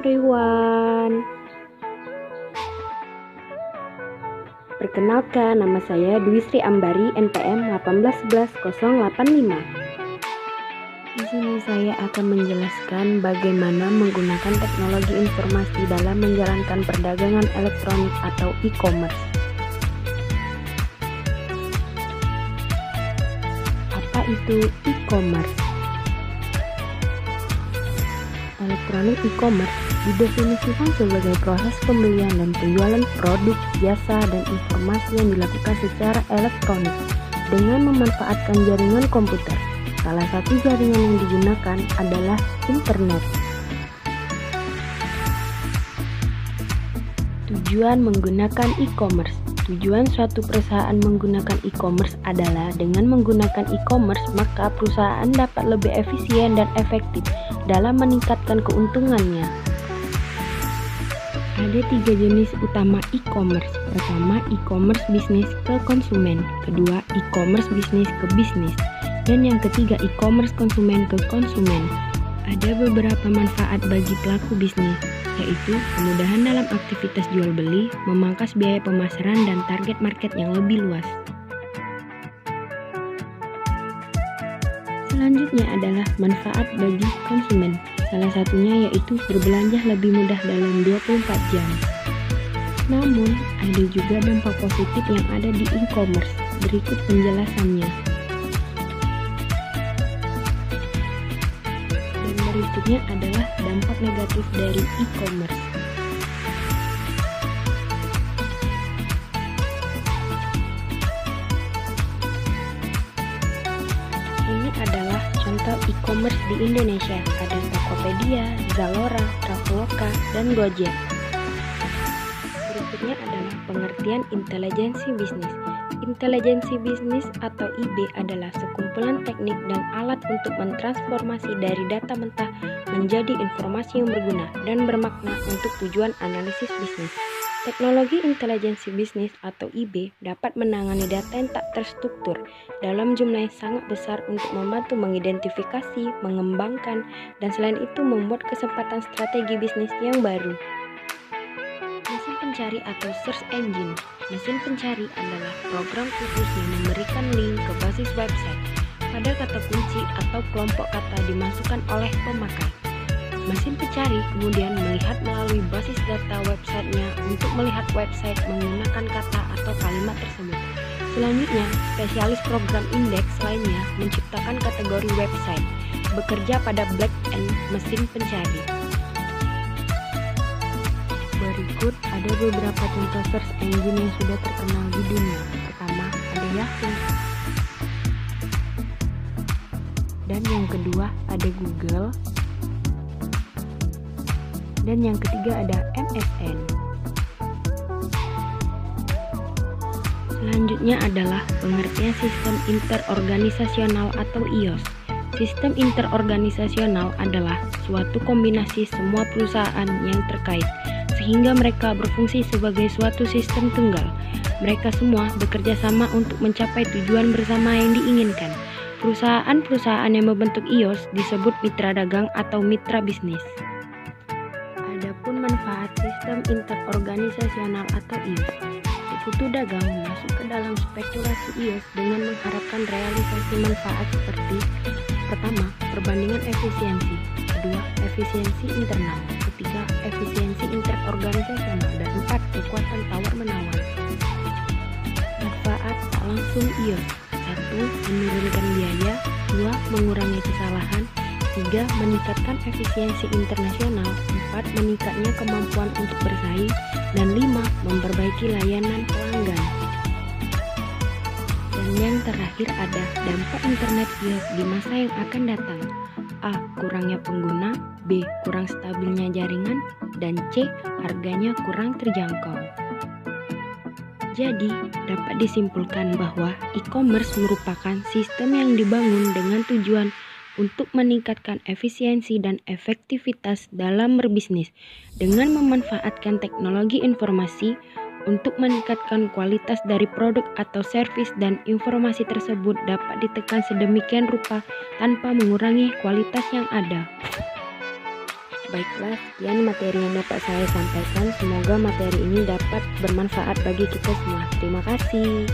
everyone. Perkenalkan, nama saya Dwi Sri Ambari, NPM 1811085. Di sini saya akan menjelaskan bagaimana menggunakan teknologi informasi dalam menjalankan perdagangan elektronik atau e-commerce. Apa itu e-commerce? Elektronik e-commerce didefinisikan sebagai proses pembelian dan penjualan produk, jasa, dan informasi yang dilakukan secara elektronik dengan memanfaatkan jaringan komputer. Salah satu jaringan yang digunakan adalah internet. Tujuan menggunakan e-commerce. Tujuan suatu perusahaan menggunakan e-commerce adalah dengan menggunakan e-commerce maka perusahaan dapat lebih efisien dan efektif dalam meningkatkan keuntungannya. Ada 3 jenis utama e-commerce. Pertama, e-commerce bisnis ke konsumen. Kedua, e-commerce bisnis ke bisnis. Dan yang ketiga, e-commerce konsumen ke konsumen. Ada beberapa manfaat bagi pelaku bisnis, yaitu kemudahan dalam aktivitas jual beli, memangkas biaya pemasaran dan target market yang lebih luas. Selanjutnya adalah manfaat bagi konsumen. Salah satunya yaitu berbelanja lebih mudah dalam 24 jam. Namun, ada juga dampak positif yang ada di e-commerce. Berikut penjelasannya. Dan berikutnya adalah dampak negatif dari e-commerce. Ini adalah contoh e-commerce di Indonesia. Ada Tokopedia, Zalora, Traveloka, dan Gojek. Berikutnya adalah pengertian intelijensi bisnis. Intelijensi bisnis atau IB adalah sekumpulan teknik dan alat untuk mentransformasi dari data mentah menjadi informasi yang berguna dan bermakna untuk tujuan analisis bisnis. Teknologi intelijensi bisnis atau IB dapat menangani data yang tak terstruktur dalam jumlah yang sangat besar untuk membantu mengidentifikasi, mengembangkan, dan selain itu membuat kesempatan strategi bisnis yang baru. Mesin pencari atau search engine. Mesin pencari adalah program khusus yang memberikan link ke basis website pada kata kunci atau kelompok kata dimasukkan oleh pemakai. Mesin pencari kemudian melihat melalui basis data websitenya untuk melihat website menggunakan kata atau kalimat tersebut. Selanjutnya, spesialis program indeks lainnya menciptakan kategori website, bekerja pada back-end mesin pencari. Berikut ada beberapa contoh search engine yang sudah terkenal di dunia. Pertama, ada Yahoo. Dan yang kedua, ada Google. Dan yang ketiga ada MSN. Selanjutnya adalah pengertian sistem interorganisasional atau IOS. Sistem interorganisasional adalah suatu kombinasi semua perusahaan yang terkait, sehingga mereka berfungsi sebagai suatu sistem tunggal. Mereka semua bekerja sama untuk mencapai tujuan bersama yang diinginkan. Perusahaan-perusahaan yang membentuk IOS disebut mitra dagang atau mitra bisnis. Adapun manfaat sistem interorganisasional atau IOS. Sekutu dagang masuk ke dalam spekulasi IOS dengan mengharapkan realisasi manfaat seperti: pertama, perbandingan efisiensi; kedua, efisiensi internal; ketiga, efisiensi interorganisasional; dan empat, kekuatan tawar-menawar. Manfaat tak langsung IOS: 1. Menurunkan biaya; 2. Mengurangi kesalahan; 3. Meningkatkan efisiensi internasional; 4. Meningkatnya kemampuan untuk bersaing; dan 5. Memperbaiki layanan pelanggan. Dan yang terakhir ada dampak internet IOS di masa yang akan datang. A. Kurangnya pengguna; B. Kurang stabilnya jaringan; dan C. Harganya kurang terjangkau. Jadi, dapat disimpulkan bahwa e-commerce merupakan sistem yang dibangun dengan tujuan untuk meningkatkan efisiensi dan efektivitas dalam berbisnis dengan memanfaatkan teknologi informasi untuk meningkatkan kualitas dari produk atau servis, dan informasi tersebut dapat ditekan sedemikian rupa tanpa mengurangi kualitas yang ada. Baiklah, sekian materi yang dapat saya sampaikan. Semoga materi ini dapat bermanfaat bagi kita semua. Terima kasih.